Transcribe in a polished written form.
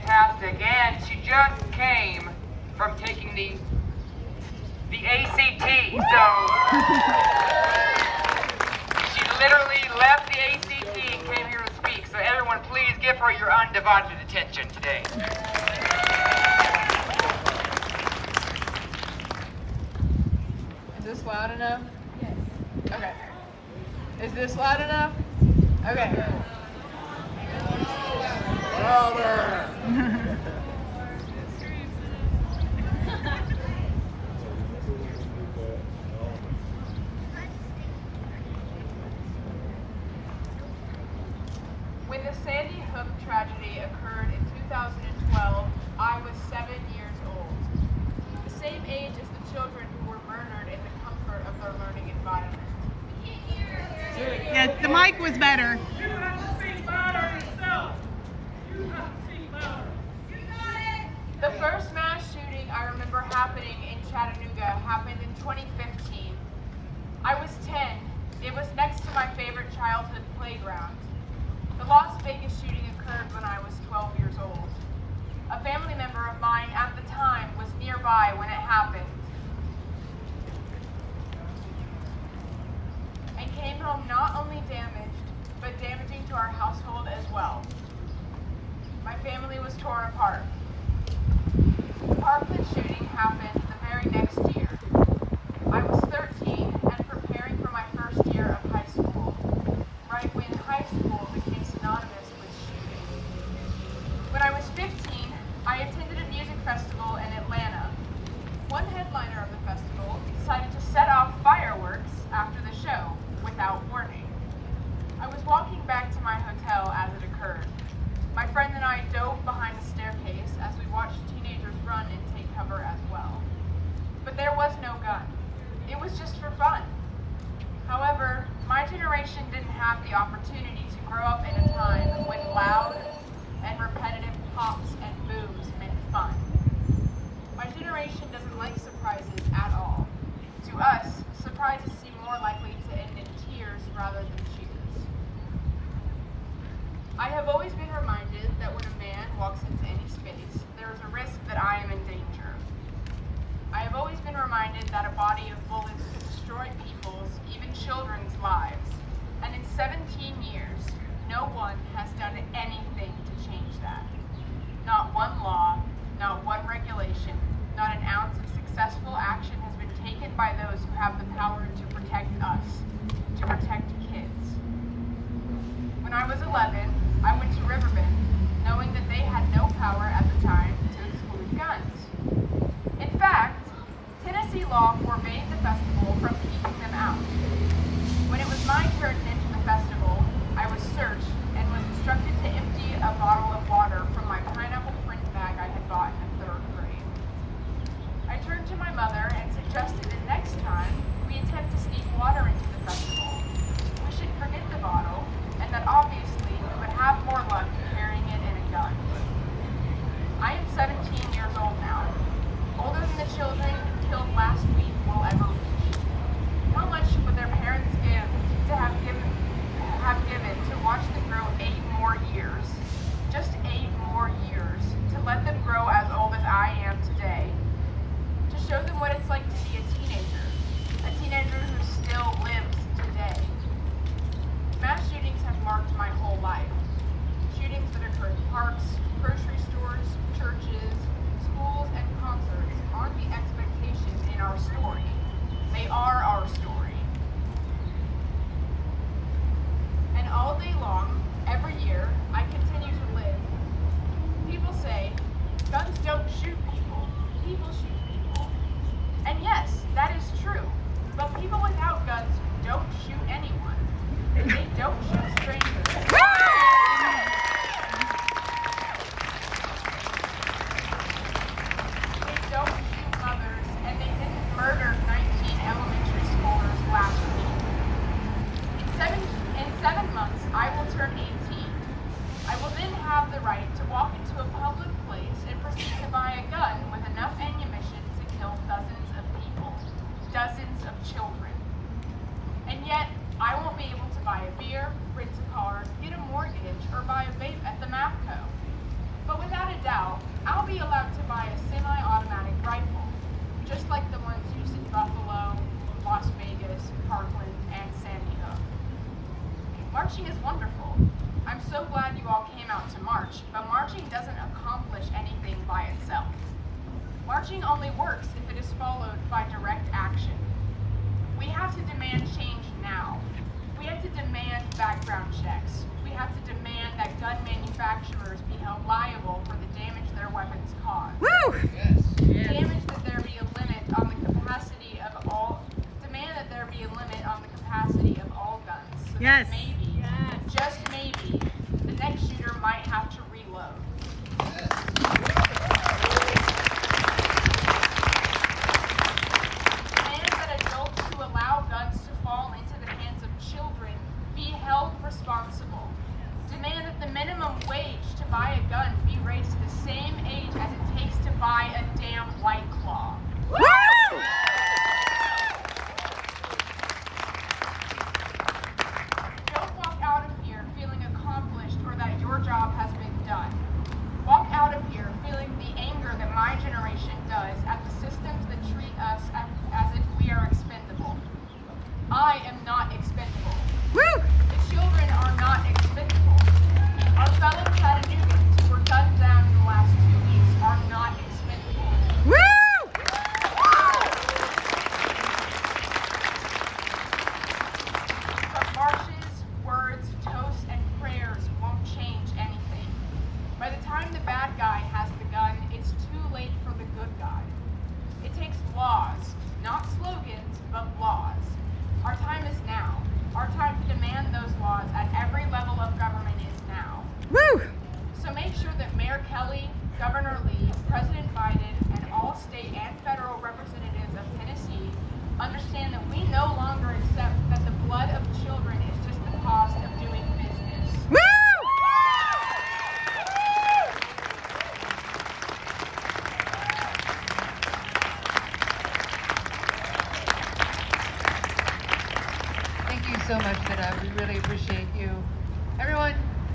fantastic, and she just came from taking the ACT, so she literally left the ACT and came here to speak. So everyone, please give her your undivided attention today. Is this loud enough? Yes. Okay. Is this loud enough? Okay. Louder! When the Sandy Hook tragedy occurred in 2012, I was 7 years old, the same age as the children who were murdered in the comfort of their learning environment. Yeah, the mic was better. You have to speak louder yourself! You have to speak louder! The first mass shooting I remember happening in Chattanooga happened in 2015. I was 10. It was next to my favorite childhood playground. The Las Vegas shooting occurred when I was 12 years old. A family member of mine at the time was nearby when it happened and came home not only damaged, but damaging to our household as well. My family was torn apart. The Parkland shooting happened the very next year. I was 13 and preparing for my first year of high school, right when high school became synonymous with shooting. When I was 15, I attended a music festival in Atlanta. One headliner of the festival decided to set off fireworks after the show without warning. I was walking back to my hotel as it occurred. My friend and I dove behind the staircase as we watched teenagers run and take cover as well. But there was no gun. It was just for fun. However, my generation didn't have the opportunity to grow up in a time when loud and repetitive pops and booms meant fun. My generation doesn't like surprises at all. To us, surprises seem more likely to end in tears rather than cheers. I have always been reminded that when a man walks into any space, there is a risk that I am in danger. I have always been reminded that a body of bullets could destroy people's, even children's lives. And in 17 years, no one has done anything to change that. Not one law, not one regulation, not an ounce of successful action has been taken by those who have the power to protect us, to protect kids. When I was 11, I went to Riverbend, knowing that they had no power at the time to exclude guns. In fact, Tennessee law forbade the festival from keeping them out. When it was my turn to enter the festival, I was searched and was instructed to empty a bottle of water from my pineapple print bag I had bought in the 3rd grade. I turned to my mother and suggested that next time we attempt to sneak water into the festival, we should forget the bottle, and that obviously we would have more luck carrying it in a gun. I am 17 years old now, older than the children killed last week will ever reach. How much would their parents give to watch them grow 8 more years? Just 8 more years, to let them grow as old as I am today. To show them what it's like to be a teenager who still lives today. Mass shootings have marked my whole life. Shootings that occur in parks, grocery stores, churches, schools, and concerts aren't the expectations in our story. They are our story. And all day long, every year, I continue to live. People say, guns don't shoot people, people shoot people. And yes, that is true. But people without guns don't shoot anyone. They don't shoot strangers. They don't shoot mothers, and they didn't murder 19 elementary schoolers last week. In 7 months, I will turn 18. I will then have the right to walk into a public place and proceed to buy a gun with enough ammunition to kill dozens of people, dozens of children. And yet, I won't be able to buy a beer, rent a car, get a mortgage, or buy a vape at the MAPCO. But without a doubt, my generation does at the systems that treat us as if we are expendable. I am not expendable. Woo! The children are not expendable. Our fellow Chattanoogians who were gunned down in the last 2 weeks are not expendable. Woo! But marches, words, toasts, and prayers won't change anything. By the time the bad guy has the gun, it's too late for the good guy. It takes laws, not slogans, but laws. Our time is now. Our time to demand those laws at every level of government is now. Woo! So make sure that Mayor Kelly, Governor Lee, President Biden, and all state and federal representatives of Tennessee understand that we no longer accept that the blood of children is just the cost of doing business. Woo! Thank you so much, Vida. We really appreciate you. Everyone,